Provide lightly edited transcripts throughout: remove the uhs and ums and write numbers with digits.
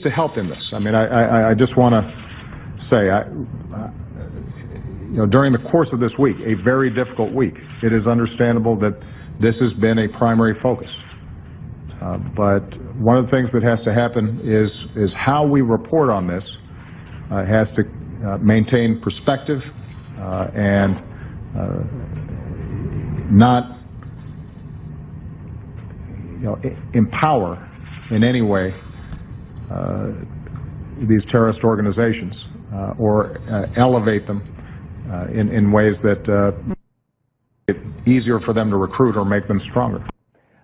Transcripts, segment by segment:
to help in this. I mean, I just want to say, during the course of this week, a very difficult week, it is understandable that this has been a primary focus. But one of the things that has to happen is how we report on this has to maintain perspective and not empower in any way these terrorist organizations or elevate them in ways that make it easier for them to recruit or make them stronger.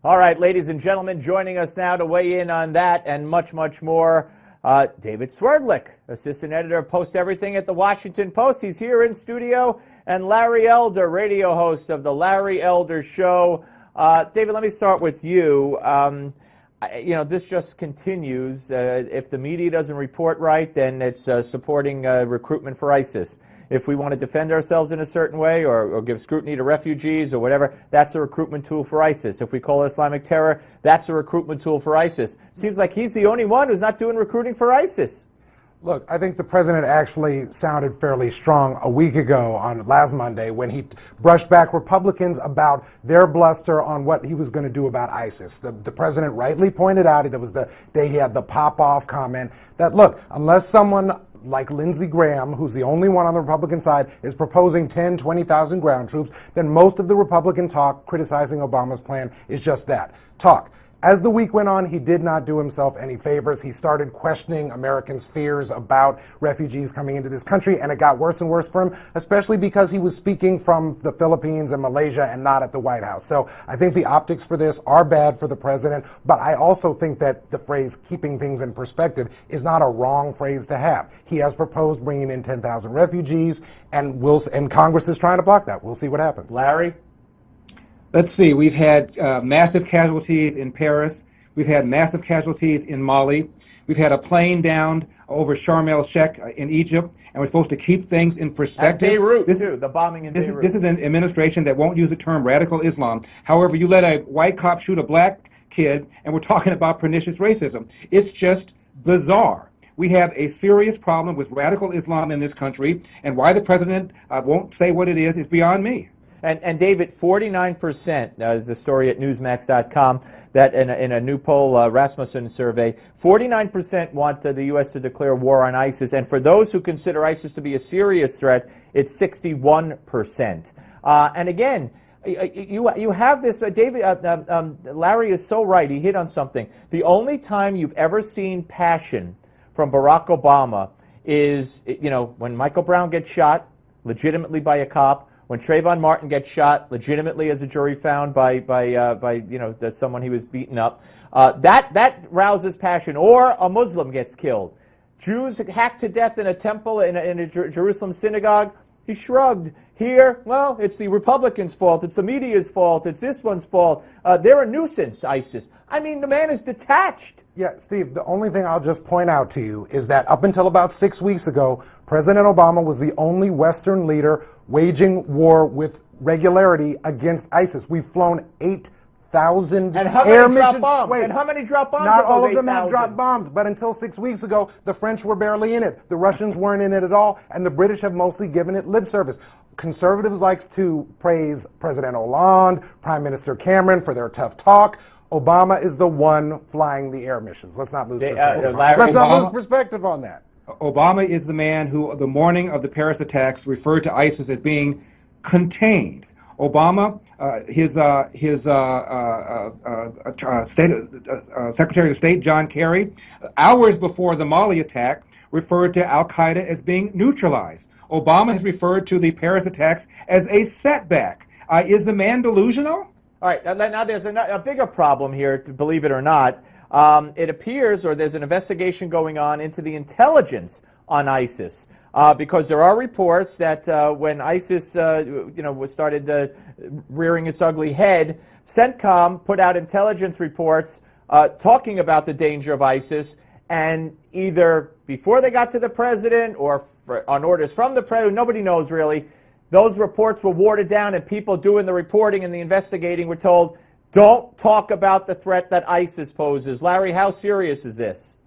All right, ladies and gentlemen, joining us now to weigh in on that and much, much more, David Swerdlick, assistant editor of PostEverything at the Washington Post. He's here in studio. And Larry Elder, radio host of the Larry Elder Show. David, let me start with you. This just continues. If the media doesn't report right, then it's supporting recruitment for ISIS. If we want to defend ourselves in a certain way or give scrutiny to refugees or whatever, that's a recruitment tool for ISIS. If we call it Islamic terror, that's a recruitment tool for ISIS. Seems like he's the only one who's not doing recruiting for ISIS. Look, I think the president actually sounded fairly strong a week ago on last Monday when he brushed back Republicans about their bluster on what he was going to do about ISIS. The president rightly pointed out, that was the day he had the pop-off comment, that look, unless someone like Lindsey Graham, who's the only one on the Republican side, is proposing 10, 20,000 ground troops, then most of the Republican talk criticizing Obama's plan is just that, talk. As the week went on, he did not do himself any favors. He started questioning Americans' fears about refugees coming into this country, and it got worse and worse for him, especially because he was speaking from the Philippines and Malaysia and not at the White House. So I think the optics for this are bad for the president, but I also think that the phrase keeping things in perspective is not a wrong phrase to have. He has proposed bringing in 10,000 refugees, and Congress is trying to block that. We'll see what happens. Larry? Let's see, we've had massive casualties in Paris. We've had massive casualties in Mali. We've had a plane downed over Sharm el-Sheikh in Egypt, and we're supposed to keep things in perspective. At Beirut, too, the bombing in Beirut. This is an administration that won't use the term radical Islam. However, you let a white cop shoot a black kid, and we're talking about pernicious racism. It's just bizarre. We have a serious problem with radical Islam in this country, and why the president won't say what it is beyond me. And David, 49% is a story at Newsmax.com that in a new poll, Rasmussen survey, 49% want the U.S. to declare war on ISIS. And for those who consider ISIS to be a serious threat, it's 61%. And again, you have this, David, Larry is so right. He hit on something. The only time you've ever seen passion from Barack Obama is, when Michael Brown gets shot legitimately by a cop, when Trayvon Martin gets shot legitimately, as a jury found, by someone he was beaten up, that rouses passion. Or a Muslim gets killed. Jews hacked to death in a temple in a Jerusalem synagogue. He shrugged. Here, well, it's the Republicans' fault. It's the media's fault. It's this one's fault. They're a nuisance, ISIS. I mean, the man is detached. Yeah, Steve, the only thing I'll just point out to you is that up until about 6 weeks ago, President Obama was the only Western leader waging war with regularity against ISIS. We've flown 8,000 and how air many missions. drop bombs? Wait, and how many drop bombs? Not all of 8, them have dropped bombs, but until 6 weeks ago, the French were barely in it. The Russians weren't in it at all, and the British have mostly given it lip service. Conservatives like to praise President Hollande, Prime Minister Cameron for their tough talk. Obama is the one flying the air missions. Let's not lose perspective. Let's not lose perspective on that. Obama is the man who, the morning of the Paris attacks, referred to ISIS as being contained. Obama, his Secretary of State, John Kerry, hours before the Mali attack, referred to al-Qaeda as being neutralized. Obama has referred to the Paris attacks as a setback. Is the man delusional? All right, now there's a bigger problem here, believe it or not. It appears, or there's an investigation going on into the intelligence on ISIS, because there are reports that when ISIS, started rearing its ugly head, CENTCOM put out intelligence reports talking about the danger of ISIS, and either before they got to the president or on orders from the president, nobody knows really, those reports were watered down, and people doing the reporting and the investigating were told, don't talk about the threat that ISIS poses. Larry, how serious is this?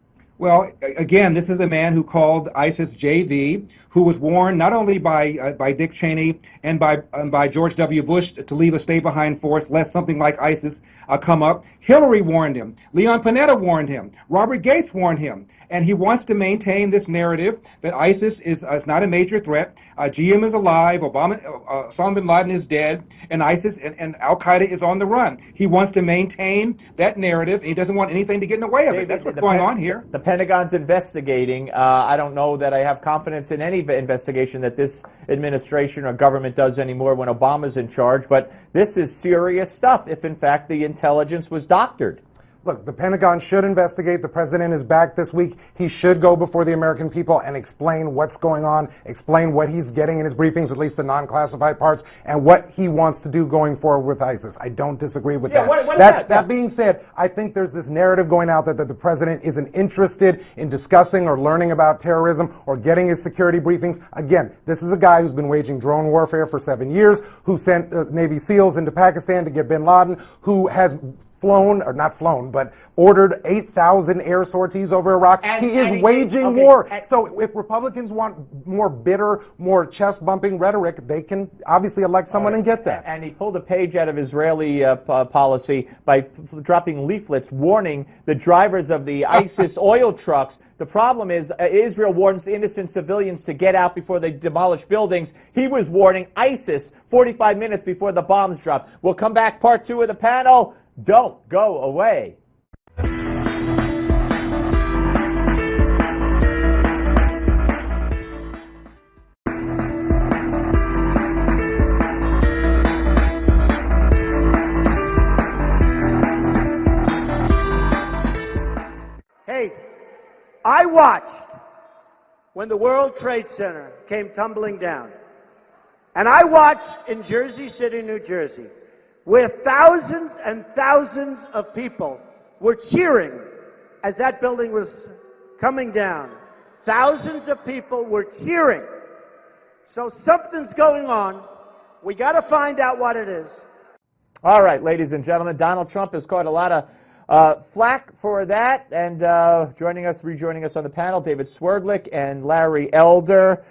Well, again, this is a man who called ISIS JV, who was warned not only by Dick Cheney and by George W. Bush to leave a stay-behind force lest something like ISIS come up. Hillary warned him. Leon Panetta warned him. Robert Gates warned him. And he wants to maintain this narrative that ISIS is not a major threat. GM is alive. Osama bin Laden is dead, and ISIS and Al Qaeda is on the run. He wants to maintain that narrative. And he doesn't want anything to get in the way of it. That's what's going on here. The Pentagon's investigating. I don't know that I have confidence in any investigation that this administration or government does anymore when Obama's in charge, but this is serious stuff if, in fact, the intelligence was doctored. Look, the Pentagon should investigate. The president is back this week. He should go before the American people and explain what's going on, explain what he's getting in his briefings, at least the non-classified parts, and what he wants to do going forward with ISIS. I don't disagree with that. That being said, I think there's this narrative going out that the president isn't interested in discussing or learning about terrorism or getting his security briefings. Again, this is a guy who's been waging drone warfare for 7 years, who sent Navy SEALs into Pakistan to get bin Laden, who has but ordered 8,000 air sorties over Iraq. He is waging war. So if Republicans want more bitter, more chest-bumping rhetoric, they can obviously elect someone and get that. And he pulled a page out of Israeli policy by dropping leaflets warning the drivers of the ISIS oil trucks. The problem is Israel warns innocent civilians to get out before they demolish buildings. He was warning ISIS 45 minutes before the bombs dropped. We'll come back, part 2 of the panel. Don't go away. Hey, I watched when the World Trade Center came tumbling down. And I watched in Jersey City, New Jersey, where thousands and thousands of people were cheering as that building was coming down. Thousands of people were cheering. So something's going on. We got to find out what it is. All right, ladies and gentlemen, Donald Trump has caught a lot of flack for that. And rejoining us on the panel, David Swerdlick and Larry Elder.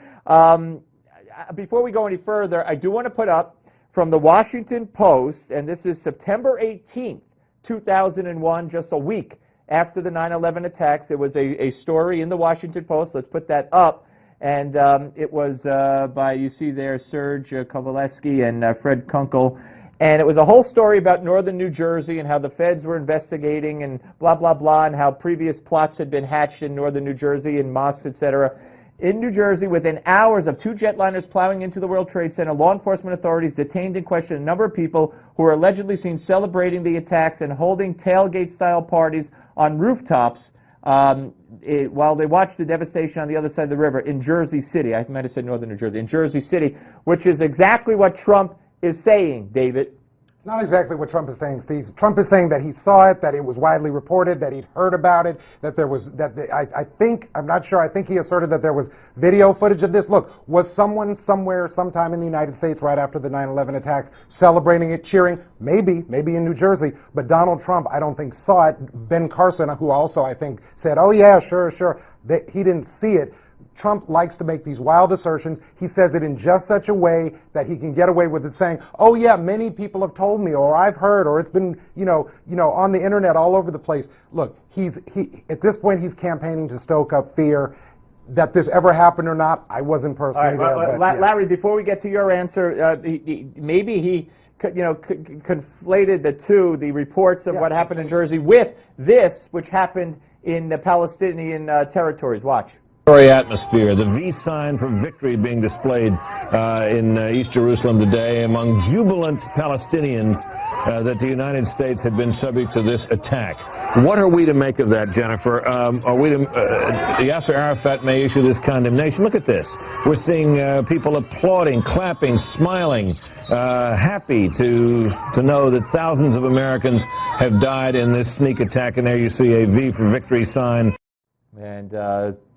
Before we go any further, I do want to put up from the Washington Post, and this is September 18th, 2001, just a week after the 9/11 attacks. There was a story in the Washington Post. Let's put that up. And it was by, you see there, Serge Kovaleski and Fred Kunkel. And it was a whole story about northern New Jersey and how the feds were investigating and blah, blah, blah, and how previous plots had been hatched in northern New Jersey and mosques, etc. In New Jersey, within hours of 2 jetliners plowing into the World Trade Center, law enforcement authorities detained and questioned a number of people who were allegedly seen celebrating the attacks and holding tailgate-style parties on rooftops while they watched the devastation on the other side of the river in Jersey City. I might have said northern New Jersey. In Jersey City, which is exactly what Trump is saying, David. It's not exactly what Trump is saying, Steve. Trump is saying that he saw it, that it was widely reported, that he'd heard about it, that there was, I'm not sure, I think he asserted that there was video footage of this. Look, was someone somewhere, sometime in the United States right after the 9/11 attacks, celebrating it, cheering? Maybe in New Jersey, but Donald Trump, I don't think saw it. Ben Carson, who also, I think, said, oh yeah, sure, he didn't see it. Trump likes to make these wild assertions. He says it in just such a way that he can get away with it, saying, oh yeah, many people have told me, or I've heard, or it's been, on the internet all over the place. Look, at this point, he's campaigning to stoke up fear. That this ever happened or not, I wasn't personally there. But, Larry, before we get to your answer, maybe he conflated the two, the reports of what happened in Jersey with this, which happened in the Palestinian territories. Watch. Atmosphere, the V sign for victory being displayed in East Jerusalem today among jubilant Palestinians that the United States had been subject to this attack. What are we to make of that, Jennifer? Are we to, Yasser Arafat may issue this condemnation. Look at this. We're seeing people applauding, clapping, smiling, happy to know that thousands of Americans have died in this sneak attack. And there you see a V for victory sign. And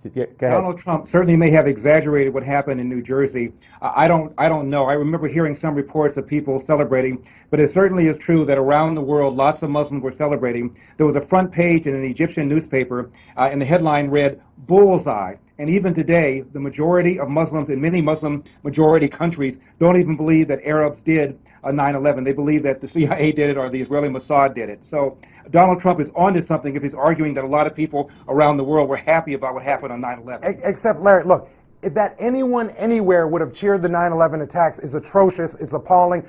Go ahead. Donald Trump certainly may have exaggerated what happened in New Jersey. I don't know. I remember hearing some reports of people celebrating, but it certainly is true that around the world, lots of Muslims were celebrating. There was a front page in an Egyptian newspaper, and the headline read, "Bullseye." And even today, the majority of Muslims in many Muslim majority countries don't even believe that Arabs did 9/11. They believe that the CIA did it or the Israeli Mossad did it. So Donald Trump is onto something if he's arguing that a lot of people around the world were happy about what happened on 9/11. Except, Larry, look, that anyone anywhere would have cheered the 9/11 attacks is atrocious. It's appalling.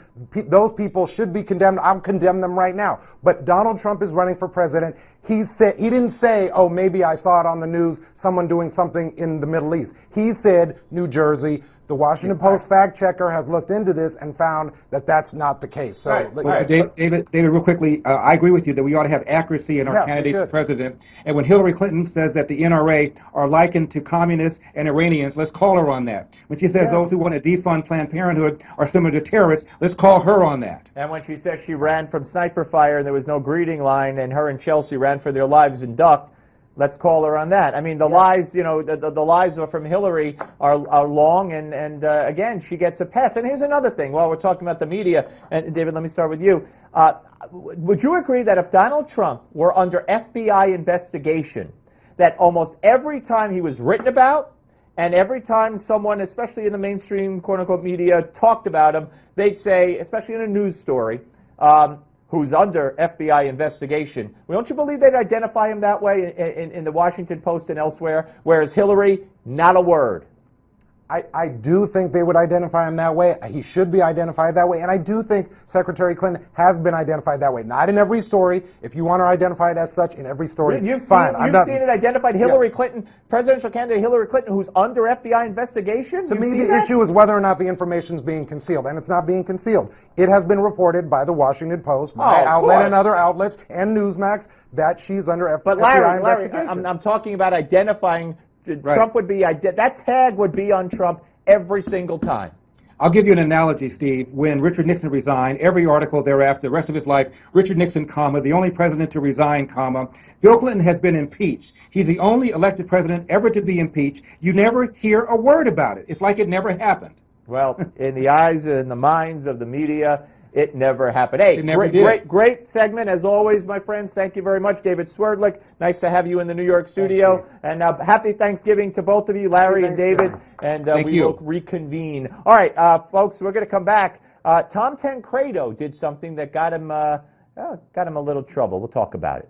Those people should be condemned. I'll condemn them right now. But Donald Trump is running for president. He didn't say, oh, maybe I saw it on the news, someone doing something in the Middle East. He said New Jersey. The Washington Post fact checker has looked into this and found that that's not the case. So, David, real quickly, I agree with you that we ought to have accuracy in our candidates for president. And when Hillary Clinton says that the NRA are likened to communists and Iranians, let's call her on that. When she says those who want to defund Planned Parenthood are similar to terrorists, let's call her on that. And when she says she ran from sniper fire and there was no greeting line, and her and Chelsea ran for their lives and ducked, let's call her on that. I mean, the lies, the lies from Hillary are long, and again, she gets a pass. And here's another thing. While we're talking about the media, and David, let me start with you. Would you agree that if Donald Trump were under FBI investigation, that almost every time he was written about, and every time someone, especially in the mainstream quote-unquote media, talked about him, they'd say, especially in a news story, who's under FBI investigation. Well, don't you believe they'd identify him that way in the Washington Post and elsewhere, whereas Hillary, not a word? I do think they would identify him that way. He should be identified that way. And I do think Secretary Clinton has been identified that way. Not in every story. If you want to identify it as such in every story, fine. You've seen it identified. Hillary Clinton, presidential candidate Hillary Clinton, who's under FBI investigation? To me, the issue is whether or not the information is being concealed. And it's not being concealed. It has been reported by the Washington Post, my outlet, and other outlets, and Newsmax, that she's under FBI investigation. Larry, I'm talking about identifying. Trump would be, that tag would be on Trump every single time. I'll give you an analogy, Steve. When Richard Nixon resigned, every article thereafter, the rest of his life, Richard Nixon, comma, the only president to resign, comma. Bill Clinton has been impeached. He's the only elected president ever to be impeached. You never hear a word about it. It's like it never happened. Well, in the eyes and the minds of the media, it never happened. Hey, it never did. Great segment as always, my friends. Thank you very much, David Swerdlick. Nice to have you in the New York studio. And happy Thanksgiving to both of you, Larry and David. And we will reconvene. All right, folks, we're going to come back. Tom Tancredo did something that got him a little trouble. We'll talk about it.